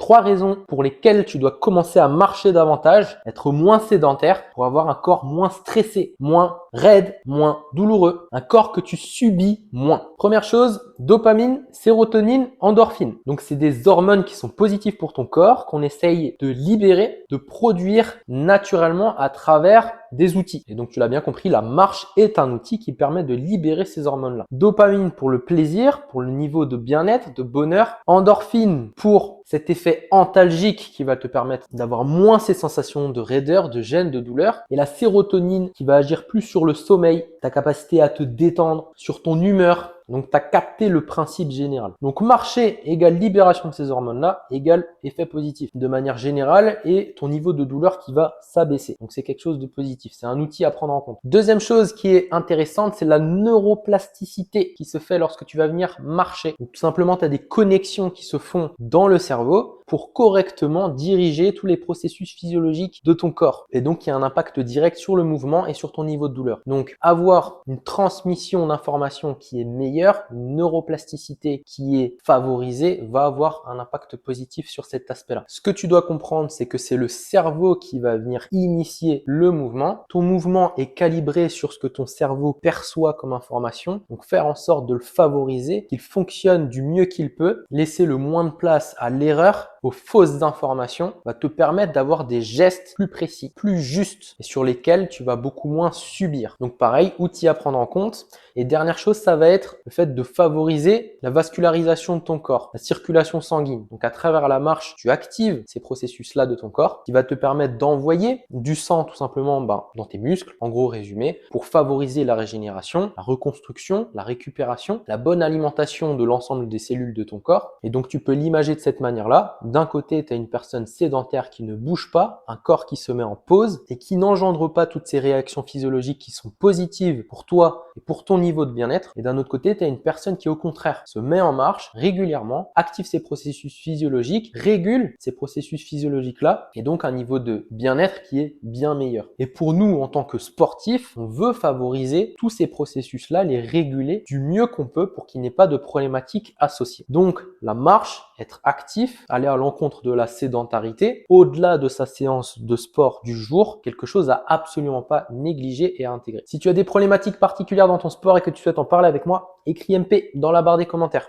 3 raisons pour lesquelles tu dois commencer à marcher davantage, être moins sédentaire pour avoir un corps moins stressé, moins raide, moins douloureux, un corps que tu subis moins. Première chose, dopamine, sérotonine, endorphine. Donc c'est des hormones qui sont positives pour ton corps, qu'on essaye de libérer, de produire naturellement à travers des outils. Et donc tu l'as bien compris, la marche est un outil qui permet de libérer ces hormones-là. Dopamine pour le plaisir, pour le niveau de bien-être, de bonheur. Endorphine pour cet effet antalgique qui va te permettre d'avoir moins ces sensations de raideur, de gêne, de douleur. Et la sérotonine qui va agir plus sur le sommeil, ta capacité à te détendre, sur ton humeur. Donc, tu as capté le principe général. Donc, marcher égale libération de ces hormones-là, égale effet positif de manière générale et ton niveau de douleur qui va s'abaisser. Donc, c'est quelque chose de positif. C'est un outil à prendre en compte. Deuxième chose qui est intéressante, c'est la neuroplasticité qui se fait lorsque tu vas venir marcher. Donc, tout simplement, tu as des connexions qui se font dans le cerveau pour correctement diriger tous les processus physiologiques de ton corps. Et donc, il y a un impact direct sur le mouvement et sur ton niveau de douleur. Donc, avoir une transmission d'informations qui est meilleure, une neuroplasticité qui est favorisée, va avoir un impact positif sur cet aspect-là. Ce que tu dois comprendre, c'est que c'est le cerveau qui va venir initier le mouvement. Ton mouvement est calibré sur ce que ton cerveau perçoit comme information. Donc, faire en sorte de le favoriser, qu'il fonctionne du mieux qu'il peut, laisser le moins de place à l'erreur, aux fausses informations, va te permettre d'avoir des gestes plus précis, plus justes et sur lesquels tu vas beaucoup moins subir. Donc pareil, outil à prendre en compte. Et dernière chose, ça va être le fait de favoriser la vascularisation de ton corps, la circulation sanguine. Donc à travers la marche, tu actives ces processus-là de ton corps qui va te permettre d'envoyer du sang tout simplement dans tes muscles, en gros résumé, pour favoriser la régénération, la reconstruction, la récupération, la bonne alimentation de l'ensemble des cellules de ton corps. Et donc tu peux l'imager de cette manière-là. D'un côté, tu as une personne sédentaire qui ne bouge pas, un corps qui se met en pause et qui n'engendre pas toutes ces réactions physiologiques qui sont positives pour toi et pour ton niveau de bien-être. Et d'un autre côté, tu as une personne qui au contraire se met en marche régulièrement, active ses processus physiologiques, régule ces processus physiologiques-là et donc un niveau de bien-être qui est bien meilleur. Et pour nous, en tant que sportifs, on veut favoriser tous ces processus-là, les réguler du mieux qu'on peut pour qu'il n'y ait pas de problématiques associées. Donc, la marche, être actif, aller à l'encontre de la sédentarité, au-delà de sa séance de sport du jour, quelque chose à absolument pas négliger et à intégrer. Si tu as des problématiques particulières dans ton sport et que tu souhaites en parler avec moi, écris MP dans la barre des commentaires.